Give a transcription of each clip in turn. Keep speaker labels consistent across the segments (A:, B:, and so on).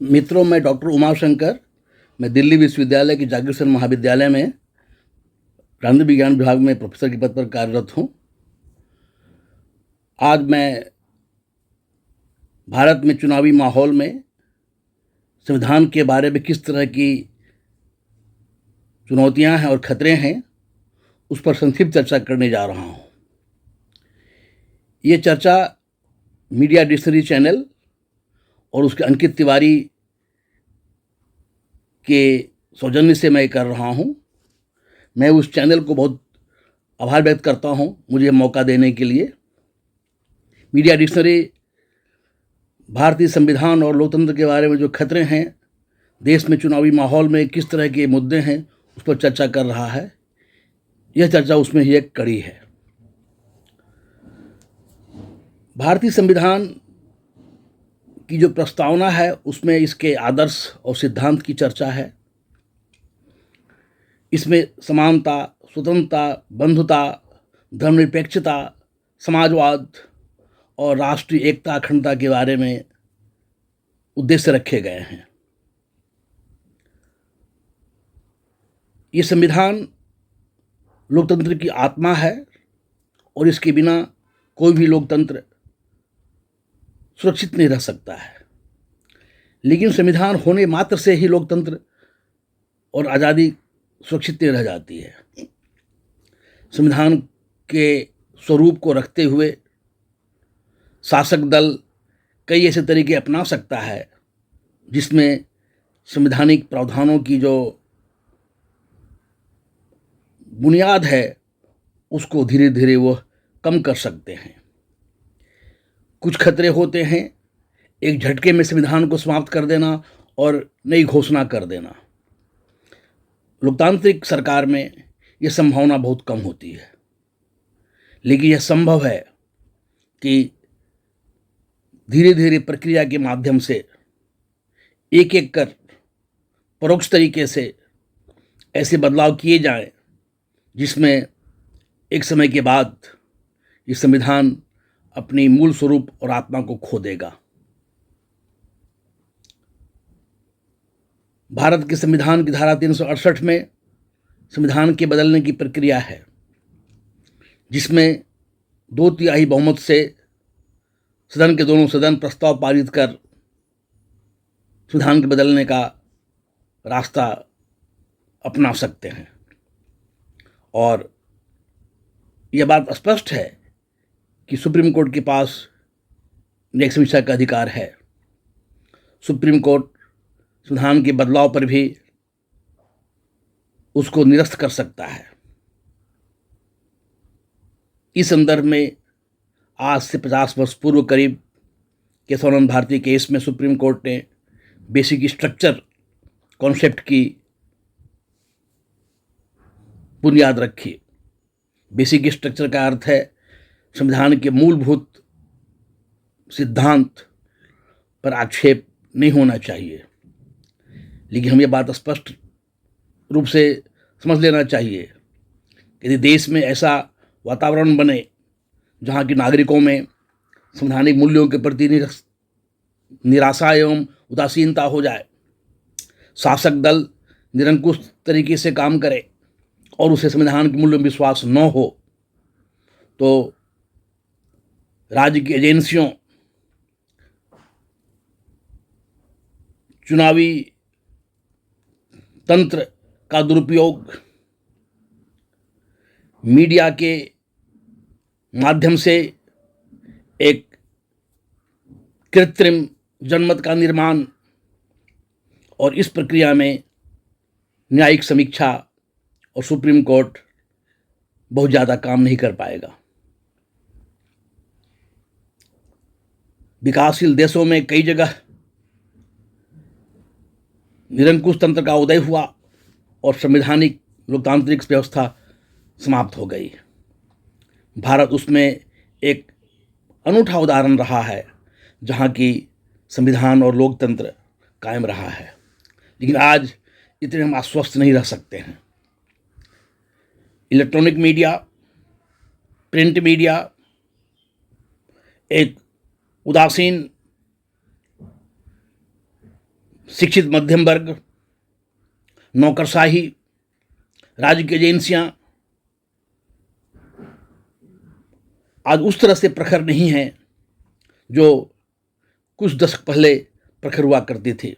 A: मित्रों, मैं डॉक्टर उमाशंकर, मैं दिल्ली विश्वविद्यालय के जागीर महाविद्यालय में राजनीति विज्ञान विभाग में प्रोफेसर के पद पर कार्यरत हूँ। आज मैं भारत में चुनावी माहौल में संविधान के बारे में किस तरह की चुनौतियां हैं और खतरे हैं, उस पर संक्षिप्त चर्चा करने जा रहा हूँ। ये चर्चा मीडिया डिक्शनरी चैनल और उसके अंकित तिवारी के सौजन्य से मैं कर रहा हूँ। मैं उस चैनल को बहुत आभार व्यक्त करता हूँ मुझे मौका देने के लिए। मीडिया डिक्शनरी भारतीय संविधान और लोकतंत्र के बारे में जो खतरे हैं, देश में चुनावी माहौल में किस तरह के मुद्दे हैं, उस पर चर्चा कर रहा है। यह चर्चा उसमें ही एक कड़ी है। भारतीय संविधान की जो प्रस्तावना है उसमें इसके आदर्श और सिद्धांत की चर्चा है। इसमें समानता, स्वतंत्रता, बंधुता, धर्मनिरपेक्षता, समाजवाद और राष्ट्रीय एकता अखंडता के बारे में उद्देश्य रखे गए हैं। ये संविधान लोकतंत्र की आत्मा है और इसके बिना कोई भी लोकतंत्र सुरक्षित नहीं रह सकता है। लेकिन संविधान होने मात्र से ही लोकतंत्र और आज़ादी सुरक्षित नहीं रह जाती है। संविधान के स्वरूप को रखते हुए शासक दल कई ऐसे तरीके अपना सकता है जिसमें संवैधानिक प्रावधानों की जो बुनियाद है उसको धीरे धीरे वो कम कर सकते हैं। कुछ खतरे होते हैं एक झटके में संविधान को समाप्त कर देना और नई घोषणा कर देना। लोकतांत्रिक सरकार में यह संभावना बहुत कम होती है, लेकिन यह संभव है कि धीरे धीरे प्रक्रिया के माध्यम से एक एक कर परोक्ष तरीके से ऐसे बदलाव किए जाएं जिसमें एक समय के बाद ये संविधान अपनी मूल स्वरूप और आत्मा को खो देगा। भारत के संविधान की धारा 368 में संविधान के बदलने की प्रक्रिया है, जिसमें 2/3 बहुमत से सदन के दोनों सदन प्रस्ताव पारित कर संविधान के बदलने का रास्ता अपना सकते हैं। और यह बात स्पष्ट है कि सुप्रीम कोर्ट के पास न्यायिक समीक्षा का अधिकार है। सुप्रीम कोर्ट संविधान के बदलाव पर भी उसको निरस्त कर सकता है। इस संदर्भ में आज से 50 वर्ष पूर्व करीब केशवानंद भारती केस में सुप्रीम कोर्ट ने बेसिक स्ट्रक्चर कॉन्सेप्ट की बुनियाद रखी। बेसिक स्ट्रक्चर का अर्थ है संविधान के मूलभूत सिद्धांत पर आक्षेप नहीं होना चाहिए। लेकिन हम ये बात स्पष्ट रूप से समझ लेना चाहिए कि यदि देश में ऐसा वातावरण बने जहाँ की नागरिकों में संवैधानिक मूल्यों के प्रति निराशा एवं उदासीनता हो जाए, शासक दल निरंकुश तरीके से काम करे और उसे संविधान के मूल्यों में विश्वास न हो, तो राज्य की एजेंसियों, चुनावी तंत्र का दुरुपयोग, मीडिया के माध्यम से एक कृत्रिम जनमत का निर्माण और इस प्रक्रिया में न्यायिक समीक्षा और सुप्रीम कोर्ट बहुत ज़्यादा काम नहीं कर पाएगा। विकासशील देशों में कई जगह निरंकुश तंत्र का उदय हुआ और संवैधानिक लोकतांत्रिक व्यवस्था समाप्त हो गई। भारत उसमें एक अनूठा उदाहरण रहा है जहाँ की संविधान और लोकतंत्र कायम रहा है। लेकिन आज इतने हम आश्वस्त नहीं रह सकते हैं। इलेक्ट्रॉनिक मीडिया, प्रिंट मीडिया एक उदासीन शिक्षित मध्यम वर्ग, नौकरशाही, राज्य की एजेंसियां आज उस तरह से प्रखर नहीं हैं जो कुछ दशक पहले प्रखर हुआ करते थे।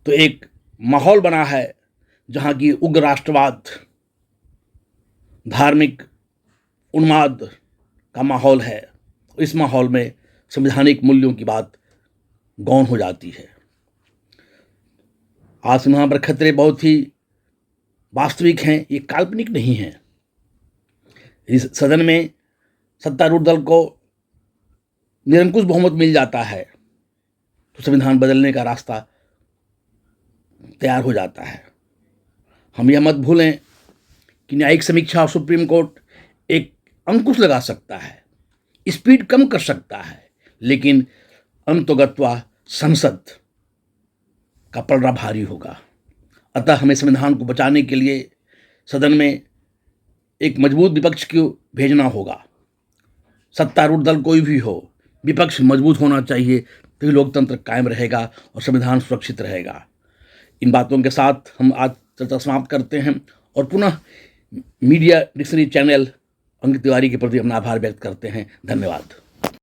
A: तो एक माहौल बना है जहां की उग्र राष्ट्रवाद, धार्मिक उन्माद का माहौल है। इस माहौल में संवैधानिक मूल्यों की बात गौण हो जाती है। आज संविधान पर खतरे बहुत ही वास्तविक हैं, ये काल्पनिक नहीं हैं। इस सदन में सत्तारूढ़ दल को निरंकुश बहुमत मिल जाता है तो संविधान बदलने का रास्ता तैयार हो जाता है। हम यह मत भूलें कि न्यायिक समीक्षा और सुप्रीम कोर्ट एक अंकुश लगा सकता है, स्पीड कम कर सकता है, लेकिन अंतोगत्वा संसद का पलड़ा भारी होगा। अतः हमें संविधान को बचाने के लिए सदन में एक मजबूत विपक्ष को भेजना होगा। सत्तारूढ़ दल कोई भी हो, विपक्ष मजबूत होना चाहिए, तभी लोकतंत्र कायम रहेगा और संविधान सुरक्षित रहेगा। इन बातों के साथ हम आज चर्चा समाप्त करते हैं और पुनः media dictionary channel Ankit Tiwari के प्रति अपना आभार व्यक्त करते हैं। धन्यवाद।